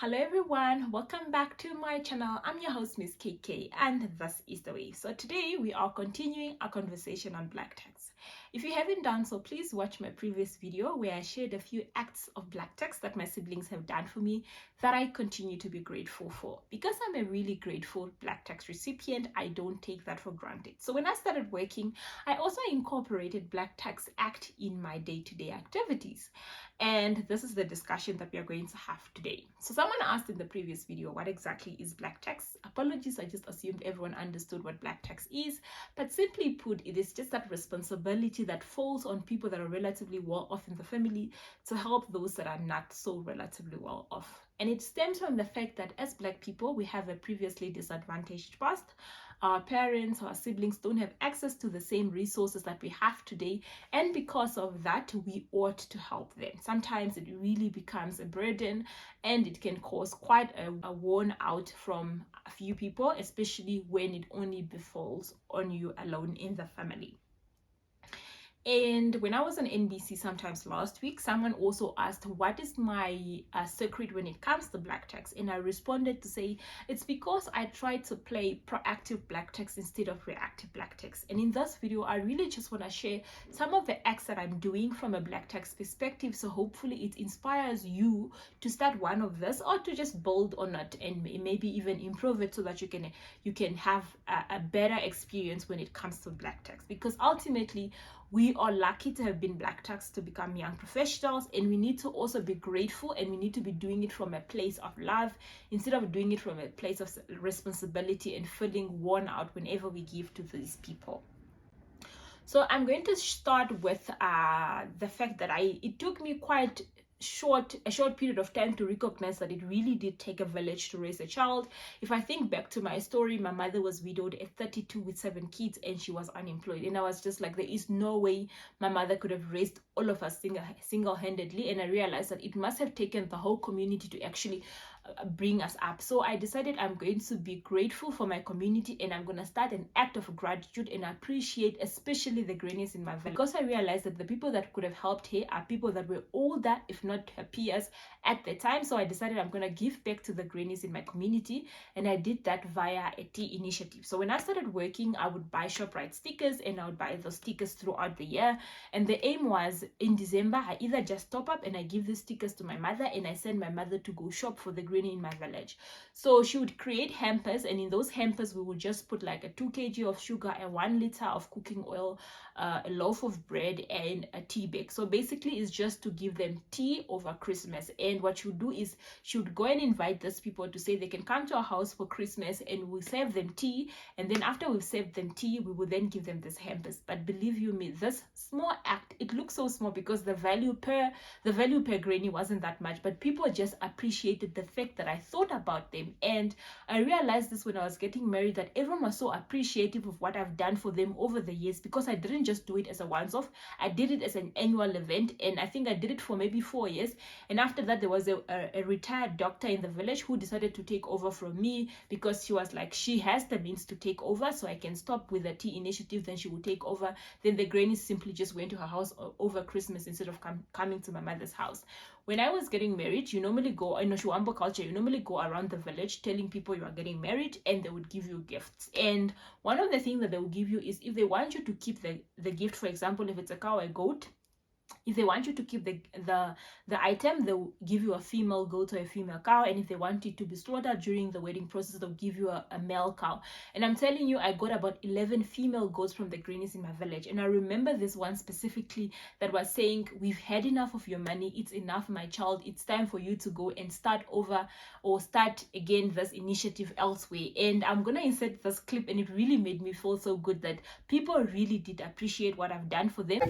Hello everyone, welcome back to my channel. I'm your host Miss KK and this is The Wave. So today we are continuing our conversation on black tax. If you haven't done so, please watch my previous video where I shared a few acts of black tax that my siblings have done for me that I continue to be grateful for. Because I'm a really grateful black tax recipient, I don't take that for granted. So when I started working, I also incorporated Black Tax Act in my day-to-day activities. And this is the discussion that we are going to have today. So someone asked in the previous video, what exactly is black tax? Apologies, I just assumed everyone understood what black tax is. But simply put, it is just that responsibility that falls on people that are relatively well off in the family to help those that are not so relatively well off. And it stems from the fact that as Black people, we have a previously disadvantaged past. Our parents, our siblings don't have access to the same resources that we have today. And because of that, we ought to help them. Sometimes it really becomes a burden and it can cause quite a worn out from a few people, especially when it only befalls on you alone in the family. And when I was on NBC sometimes last week, someone also asked, what is my secret when it comes to black tax? And I responded to say, it's because I try to play proactive black tax instead of reactive black tax. And in this video, I really just want to share some of the acts that I'm doing from a black tax perspective. So hopefully it inspires you to start one of this or to just build on it and maybe even improve it so that you can have a better experience when it comes to black tax. Because ultimately, we are lucky to have been black taxed to become young professionals, and we need to also be grateful, and we need to be doing it from a place of love instead of doing it from a place of responsibility and feeling worn out whenever we give to these people. So I'm going to start with the fact that it took me quite a short period of time to recognize that it really did take a village to raise a child. If I think back to my story, my mother was widowed at 32 with 7 kids and she was unemployed, and I was just like, there is no way my mother could have raised all of us single-handedly. And I realized that it must have taken the whole community to actually bring us up. So I decided I'm going to be grateful for my community, and I'm going to start an act of gratitude and appreciate especially the grannies in my village, because I realized that the people that could have helped her are people that were older, if not her peers at the time. So I decided I'm going to give back to the grannies in my community, and I did that via a tea initiative. So when I started working, I would buy ShopRite stickers, and I would buy those stickers throughout the year. And the aim was, in December, I either just top up and I give the stickers to my mother, and I send my mother to go shop for the granny in my village. So she would create hampers, and in those hampers we would just put like a 2 kg of sugar and 1 liter of cooking oil, a loaf of bread, and a tea bag. So basically it's just to give them tea over Christmas. And what she would do is she would go and invite these people to say they can come to our house for Christmas, and we'll serve them tea, and then after we've served them tea, we will then give them this hampers. But believe you me, this small act, it looks so small because the value per granny wasn't that much, but people just appreciated the fact that I thought about them. And I realized this when I was getting married, that everyone was so appreciative of what I've done for them over the years, because I didn't just do it as a once-off, I did it as an annual event. And I think I did it for maybe 4 years. And after that, there was a retired doctor in the village who decided to take over from me, because she was like, she has the means to take over, so I can stop with the tea initiative, then she would take over. Then the grannies simply just went to her house over Christmas instead of coming to my mother's house. When I was getting married, you normally go, in Oshuambo culture, you normally go around the village telling people you are getting married, and they would give you gifts. And one of the things that they will give you is, if they want you to keep the gift, for example, if it's a cow or a goat, if they want you to keep the item, they'll give you a female goat or a female cow. And if they want it to be slaughtered during the wedding process, they'll give you a male cow. And I'm telling you, I got about 11 female goats from the grannies in my village. And I remember this one specifically that was saying, we've had enough of your money, it's enough, my child, it's time for you to go and start over, or start again this initiative elsewhere. And I'm gonna insert this clip, and it really made me feel so good that people really did appreciate what I've done for them.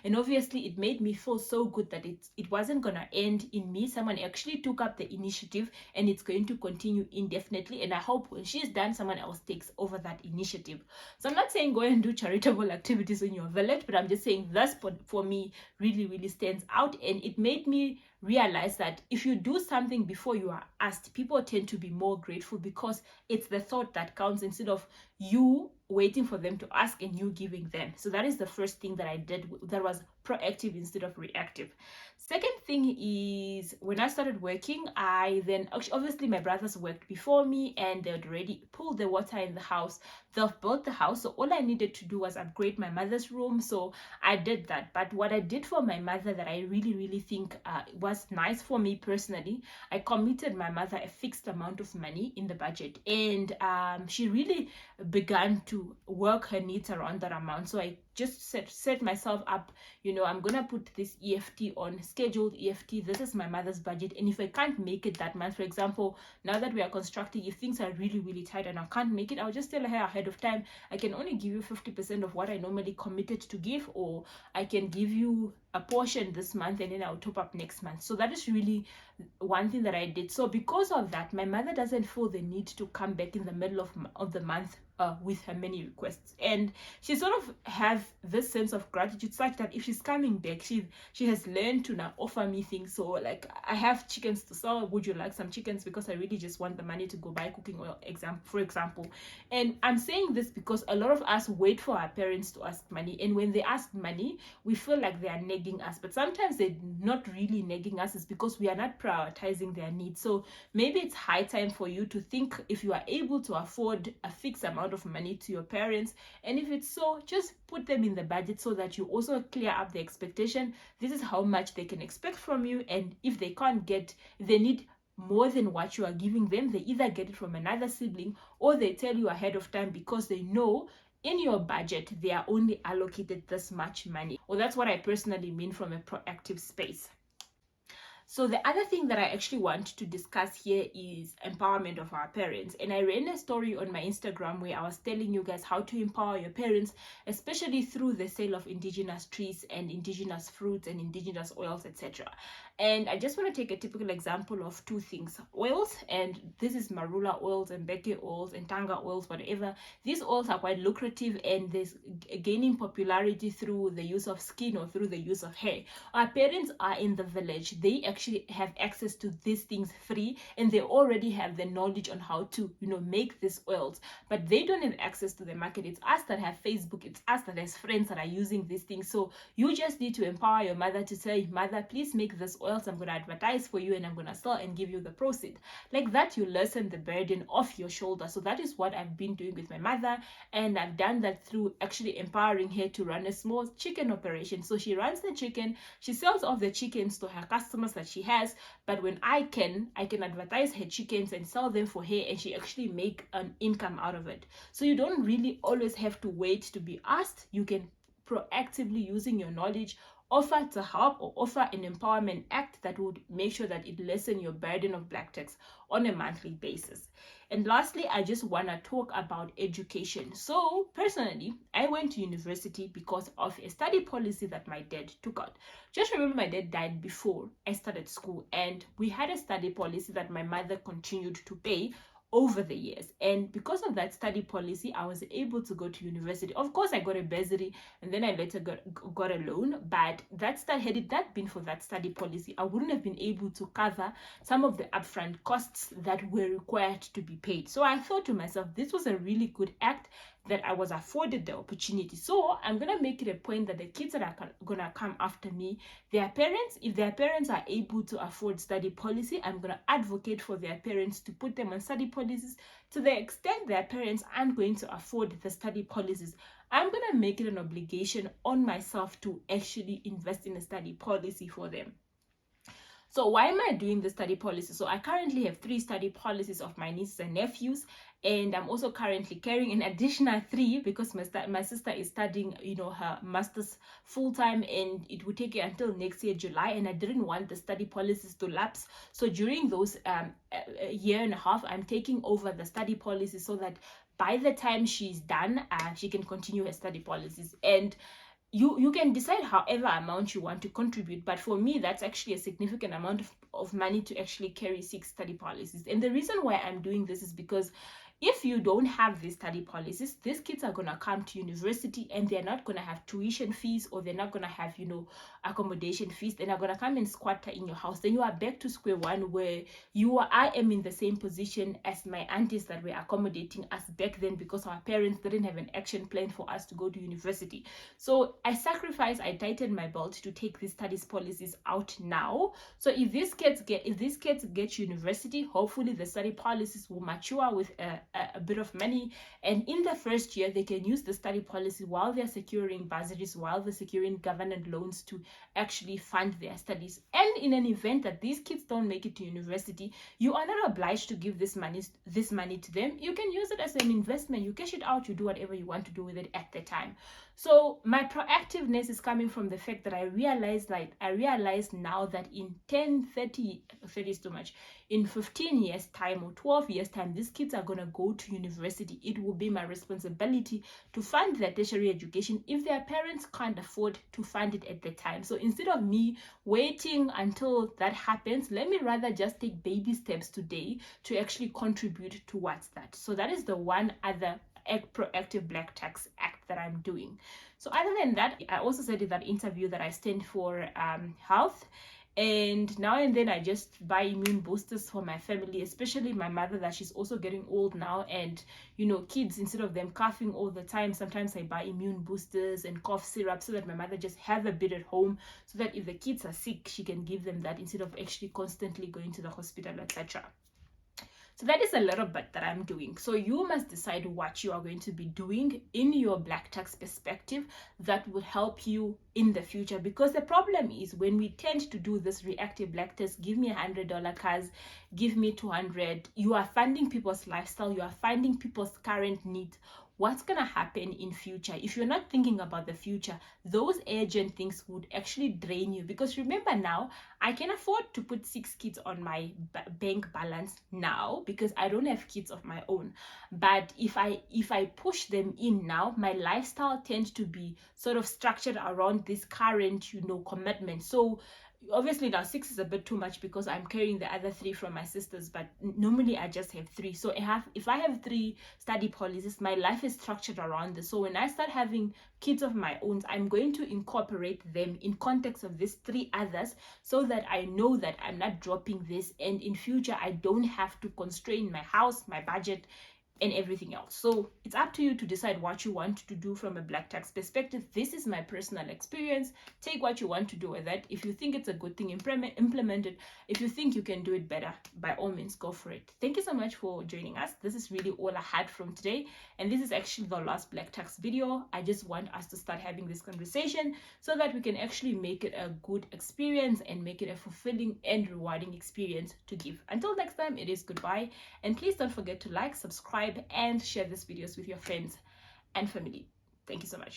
And obviously it made me feel so good that it wasn't gonna end in me. Someone actually took up the initiative, and it's going to continue indefinitely. And I hope when she's done, someone else takes over that initiative. So I'm not saying go and do charitable activities in your village, but I'm just saying this for me really, really stands out. And it made me realize that if you do something before you are asked, people tend to be more grateful because it's the thought that counts instead of you waiting for them to ask and you giving them. So that is the first thing that I did that was proactive instead of reactive. Second thing is, when I started working, I then obviously my brothers worked before me and they had already pulled the water in the house. They've built the house, so all I needed to do was upgrade my mother's room. So I did that. But what I did for my mother that I really think was nice for me personally, I committed my mother a fixed amount of money in the budget, and she really began to work her needs around that amount. So I just set myself up, I'm gonna put this EFT on scheduled EFT. This is my mother's budget, and if I can't make it that month, for example, now that we are constructing, if things are really tight and I can't make it, I'll just tell her ahead of time, I can only give you 50% of what I normally committed to give, or I can give you a portion this month and then I'll top up next month. So that is really one thing that I did. So because of that, my mother doesn't feel the need to come back in the middle of the month with her many requests, and she sort of have this sense of gratitude such that if she's coming back, she has learned to now offer me things. So like, I have chickens to sell, would you like some chickens, because I really just want the money to go buy cooking oil, for example. And I'm saying this because a lot of us wait for our parents to ask money, and when they ask money, we feel like they are nagging us, but sometimes they're not really nagging us. It's because we are not prioritizing their needs. So maybe it's high time for you to think if you are able to afford a fixed amount of money to your parents, and if it's so, just put them in the budget so that you also clear up the expectation. This is how much they can expect from you, and if they need more than what you are giving them, they either get it from another sibling or they tell you ahead of time because they know in your budget they are only allocated this much money. Well, that's what I personally mean from a proactive space. So the other thing that I actually want to discuss here is empowerment of our parents. And I ran a story on my Instagram where I was telling you guys how to empower your parents, especially through the sale of indigenous trees and indigenous fruits and indigenous oils, etc. And I just want to take a typical example of two things. Oils, and this is marula oils and beke oils and tanga oils, whatever. These oils are quite lucrative and there's gaining popularity through the use of skin or through the use of hair. Our parents are in the village. They actually have access to these things free, and they already have the knowledge on how to, make these oils, but they don't have access to the market. It's us that have Facebook. It's us that has friends that are using these things. So you just need to empower your mother to say, mother, please make this oils. I'm going to advertise for you and I'm going to sell and give you the proceeds. Like that, you lessen the burden off your shoulder. So that is what I've been doing with my mother, and I've done that through actually empowering her to run a small chicken operation. So she runs the chicken, she sells off the chickens to her customers that she has, but when I can advertise her chickens and sell them for her, and she actually make an income out of it. So you don't really always have to wait to be asked. You can proactively, using your knowledge, offer to help or offer an empowerment act that would make sure that it lessen your burden of black tax on a monthly basis. And lastly, I just want to talk about education. So personally, I went to university because of a study policy that my dad took out. Just remember, my dad died before I started school, and we had a study policy that my mother continued to pay over the years. And because of that study policy, I was able to go to university. Of course, I got a bursary and then I later got a loan, but had it not been for that study policy, I wouldn't have been able to cover some of the upfront costs that were required to be paid. So I thought to myself, this was a really good act that I was afforded the opportunity. So I'm gonna make it a point that the kids that are gonna come after me, if their parents are able to afford study policy, I'm gonna advocate for their parents to put them on study policies. To the extent their parents aren't going to afford the study policies, I'm gonna make it an obligation on myself to actually invest in a study policy for them. So why am I doing the study policy? So I currently have 3 study policies of my nieces and nephews, and I'm also currently carrying an additional 3 because my sister is studying, her master's full-time, and it will take her until next year, July, and I didn't want the study policies to lapse. So during those a year and a half, I'm taking over the study policies so that by the time she's done, she can continue her study policies. And you can decide however amount you want to contribute, but for me that's actually a significant amount of money to actually carry 6 study policies. And the reason why I'm doing this is because if you don't have these study policies, these kids are going to come to university and they're not going to have tuition fees, or they're not going to have, you know, accommodation fees. They're not going to come and squatter in your house. Then you are back to square one, where I am in the same position as my aunties that were accommodating us back then, because our parents didn't have an action plan for us to go to university. So I tightened my belt to take these studies policies out now. So if these kids get university, hopefully the study policies will mature with a bit of money, and in the first year they can use the study policy while they're securing bursaries, while they're securing government loans to actually fund their studies. And in an event that these kids don't make it to university, you are not obliged to give this money to them. You can use it as an investment. You cash it out, you do whatever you want to do with it at the time. So my proactiveness is coming from the fact that I realize now that in 30 is too much, in 15 years time or 12 years time, these kids are going to go to university. It will be my responsibility to fund their tertiary education if their parents can't afford to fund it at the time. So instead of me waiting until that happens, let me rather just take baby steps today to actually contribute towards that. So that is the one other proactive Black Tax Act that I'm doing. So other than that, I also said in that interview that I stand for health, and now and then I just buy immune boosters for my family, especially my mother, that she's also getting old now, and you know, kids, instead of them coughing all the time, sometimes I buy immune boosters and cough syrup so that my mother just have a bit at home, so that if the kids are sick, she can give them that instead of actually constantly going to the hospital, etc. So that is a little bit that I'm doing. So you must decide what you are going to be doing in your Black Tax perspective that will help you in the future. Because the problem is, when we tend to do this reactive Black Tax, give me $100 cars, give me 200, you are funding people's lifestyle, you are funding people's current needs. What's going to happen in future? If you're not thinking about the future, those urgent things would actually drain you. Because remember, now I can afford to put 6 kids on my bank balance now because I don't have kids of my own. But if I push them in now, my lifestyle tends to be sort of structured around this current, you know, commitment. So obviously now 6 is a bit too much because I'm carrying the other 3 from my sisters, but normally I just have 3. So if I have 3 study policies, my life is structured around this. So when I start having kids of my own, I'm going to incorporate them in context of these 3 others, so that I know that I'm not dropping this, and in future I don't have to constrain my house, my budget, and everything else. So it's up to you to decide what you want to do from a Black Tax perspective. This is my personal experience. Take what you want to do with that. If you think it's a good thing, implement it. If you think you can do it better, by all means, go for it. Thank you so much for joining us. This is really all I had from today, and this is actually the last Black Tax video. I just want us to start having this conversation so that we can actually make it a good experience and make it a fulfilling and rewarding experience to give. Until next time, it is goodbye, and please don't forget to like, subscribe, and share these videos with your friends and family. Thank you so much.